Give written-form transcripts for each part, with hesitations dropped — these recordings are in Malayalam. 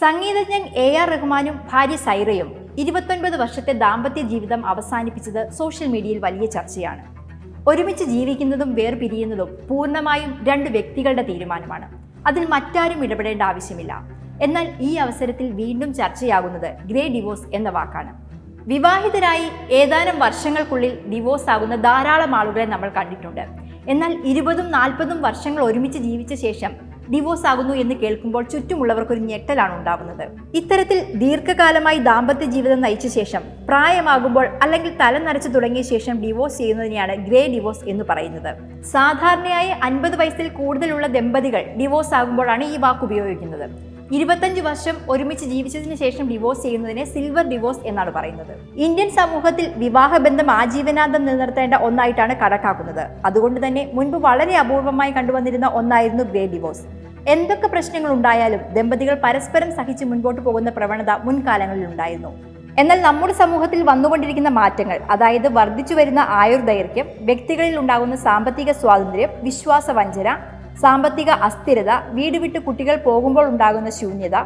സംഗീതജ്ഞൻ AR റഹ്മാനും ഭാര്യ സൈറയും 29 വർഷത്തെ ദാമ്പത്യ ജീവിതം അവസാനിപ്പിച്ചത് സോഷ്യൽ മീഡിയയിൽ വലിയ ചർച്ചയാണ്. ഒരുമിച്ച് ജീവിക്കുന്നതും വേർപിരിയുന്നതും പൂർണ്ണമായും രണ്ട് വ്യക്തികളുടെ തീരുമാനമാണ്. അതിൽ മറ്റാരും ഇടപെടേണ്ട ആവശ്യമില്ല. എന്നാൽ ഈ അവസരത്തിൽ വീണ്ടും ചർച്ചയാകുന്നത് ഗ്രേ ഡിവോഴ്സ് എന്ന വാക്കാണ്. വിവാഹിതരായി ഏതാനും വർഷങ്ങൾക്കുള്ളിൽ ഡിവോഴ്സ് ആകുന്ന ധാരാളം ആളുകളെ നമ്മൾ കണ്ടിട്ടുണ്ട്. എന്നാൽ 20-40 വർഷങ്ങൾ ഒരുമിച്ച് ജീവിച്ച ശേഷം ഡിവോഴ്സ് ആകുന്നു എന്ന് കേൾക്കുമ്പോൾ ചുറ്റുമുള്ളവർക്കൊരു ഞെട്ടലാണ് ഉണ്ടാവുന്നത്. ഇത്തരത്തിൽ ദീർഘകാലമായി ദാമ്പത്യ ജീവിതം നയിച്ച ശേഷം പ്രായമാകുമ്പോൾ അല്ലെങ്കിൽ തല നരച്ചു തുടങ്ങിയ ശേഷം ഡിവോഴ്സ് ചെയ്യുന്നതിനെയാണ് ഗ്രേ ഡിവോഴ്സ് എന്ന് പറയുന്നത്. സാധാരണയായി 50 വയസ്സിൽ കൂടുതലുള്ള ദമ്പതികൾ ഡിവോഴ്സ് ആകുമ്പോഴാണ് ഈ വാക്ക് ഉപയോഗിക്കുന്നത്. 25 വർഷം ഒരുമിച്ച് ജീവിച്ചതിന് ശേഷം ഡിവോഴ്സ് ചെയ്യുന്നതിനെ സിൽവർ ഡിവോഴ്സ് എന്നാണ് പറയുന്നത്. ഇന്ത്യൻ സമൂഹത്തിൽ വിവാഹബന്ധം ആജീവനാന്തം നിലനിർത്തേണ്ട ഒന്നായിട്ടാണ് കണക്കാക്കുന്നത്. അതുകൊണ്ട് തന്നെ മുൻപ് വളരെ അപൂർവമായി കണ്ടുവന്നിരുന്ന ഒന്നായിരുന്നു ഗ്രേ ഡിവോഴ്സ്. എന്തൊക്കെ പ്രശ്നങ്ങൾ ഉണ്ടായാലും ദമ്പതികൾ പരസ്പരം സഹിച്ച് മുൻപോട്ട് പോകുന്ന പ്രവണത മുൻകാലങ്ങളിൽ ഉണ്ടായിരുന്നു. എന്നാൽ നമ്മുടെ സമൂഹത്തിൽ വന്നുകൊണ്ടിരിക്കുന്ന മാറ്റങ്ങൾ, അതായത് വർദ്ധിച്ചു വരുന്ന ആയുർദൈർഘ്യം, വ്യക്തികളിൽ ഉണ്ടാകുന്ന സാമ്പത്തിക സ്വാതന്ത്ര്യം, വിശ്വാസവഞ്ചന, സാമ്പത്തിക അസ്ഥിരത, വീട് വിട്ട് കുട്ടികൾ പോകുമ്പോൾ ഉണ്ടാകുന്ന ശൂന്യത,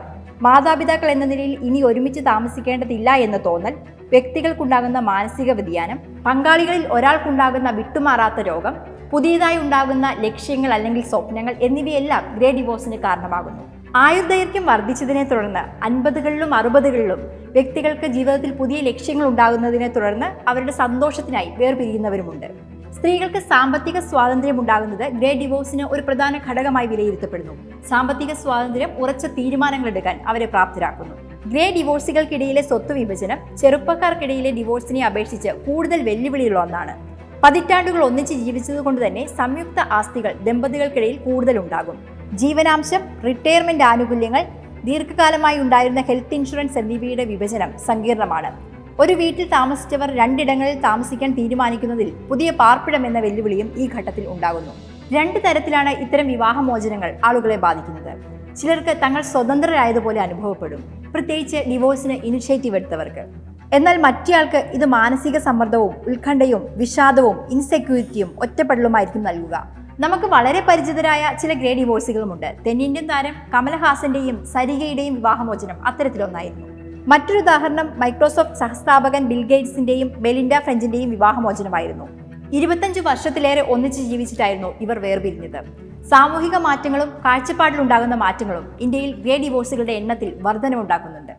മാതാപിതാക്കൾ എന്ന നിലയിൽ ഇനി ഒരുമിച്ച് താമസിക്കേണ്ടതില്ല എന്ന തോന്നൽ, വ്യക്തികൾക്കുണ്ടാകുന്ന മാനസിക വ്യതിയാനം, പങ്കാളികളിൽ ഒരാൾക്കുണ്ടാകുന്ന വിട്ടുമാറാത്ത രോഗം, പുതിയതായി ഉണ്ടാകുന്ന ലക്ഷ്യങ്ങൾ അല്ലെങ്കിൽ സ്വപ്നങ്ങൾ എന്നിവയെല്ലാം ഗ്രേ ഡിവോഴ്സിന് കാരണമാകുന്നു. ആയുർദൈർഘ്യം വർദ്ധിച്ചതിനെ തുടർന്ന് 50കളിലും 60കളിലും വ്യക്തികൾക്ക് ജീവിതത്തിൽ പുതിയ ലക്ഷ്യങ്ങൾ ഉണ്ടാകുന്നതിനെ തുടർന്ന് അവരുടെ സന്തോഷത്തിനായി വേർപിരിയുന്നവരുമുണ്ട്. സ്ത്രീകൾക്ക് സാമ്പത്തിക സ്വാതന്ത്ര്യം ഉണ്ടാകുന്നത് ഗ്രേ ഡിവോഴ്സിന് ഒരു പ്രധാന ഘടകമായി വിലയിരുത്തപ്പെടുന്നു. സാമ്പത്തിക സ്വാതന്ത്ര്യം ഉറച്ച തീരുമാനങ്ങൾ എടുക്കാൻ അവരെ പ്രാപ്തരാക്കുന്നു. ഗ്രേ ഡിവോഴ്സുകൾക്കിടയിലെ സ്വത്ത് വിഭജനം ചെറുപ്പക്കാർക്കിടയിലെ ഡിവോഴ്സിനെ അപേക്ഷിച്ച് കൂടുതൽ വെല്ലുവിളിയുള്ള ഒന്നാണ്. പതിറ്റാണ്ടുകൾ ഒന്നിച്ച് ജീവിച്ചതുകൊണ്ട് തന്നെ സംയുക്ത ആസ്തികൾ ദമ്പതികൾക്കിടയിൽ കൂടുതലുണ്ടാകും. ജീവനാംശം, റിട്ടയർമെന്റ് ആനുകൂല്യങ്ങൾ, ദീർഘകാലമായി ഉണ്ടായിരുന്ന ഹെൽത്ത് ഇൻഷുറൻസ് എന്നിവയുടെ വിഭജനം സങ്കീർണമാണ്. ഒരു വീട്ടിൽ താമസിച്ചവർ 2 ഇടങ്ങളിൽ താമസിക്കാൻ തീരുമാനിക്കുന്നതിൽ പുതിയ പാർപ്പിടം എന്ന വെല്ലുവിളിയും ഈ ഘട്ടത്തിൽ ഉണ്ടാകുന്നു. 2 തരത്തിലാണ് ഇത്തരം വിവാഹമോചനങ്ങൾ ആളുകളെ ബാധിക്കുന്നത്. ചിലർക്ക് തങ്ങൾ സ്വതന്ത്രരായതുപോലെ അനുഭവപ്പെടും, പ്രത്യേകിച്ച് ഡിവോഴ്സിന് ഇനിഷ്യേറ്റീവ് എടുത്തവർക്ക്. എന്നാൽ മറ്റേയാൾക്ക് ഇത് മാനസിക സമ്മർദ്ദവും ഉത്കണ്ഠയും വിഷാദവും ഇൻസെക്യൂരിറ്റിയും ഒറ്റപ്പെടലുമായിരിക്കും നൽകുക. നമുക്ക് വളരെ പരിചിതരായ ചില ഗ്രേ ഡിവോഴ്സുകളുമുണ്ട്. തെന്നിന്ത്യൻ താരം കമൽഹാസന്റെയും സരികയുടെയും വിവാഹമോചനം അത്തരത്തിലൊന്നായിരുന്നു. മറ്റൊരു ഉദാഹരണം മൈക്രോസോഫ്റ്റ് സഹസ്ഥാപകൻ ബിൽ ഗേറ്റ്സിന്റെയും മെലിൻഡ ഫ്രഞ്ചിന്റെയും വിവാഹമോചനമായിരുന്നു. 25 വർഷത്തിലേറെ ഒന്നിച്ച് ജീവിച്ചിട്ടായിരുന്നു ഇവർ വേർപിരിഞ്ഞത്. സാമൂഹിക മാറ്റങ്ങളും കാഴ്ചപ്പാടിലുണ്ടാകുന്ന മാറ്റങ്ങളും ഇന്ത്യയിൽ ഗ്രേ ഡിവോഴ്സുകളുടെ എണ്ണത്തിൽ വർധനവുണ്ടാക്കുന്നുണ്ട്.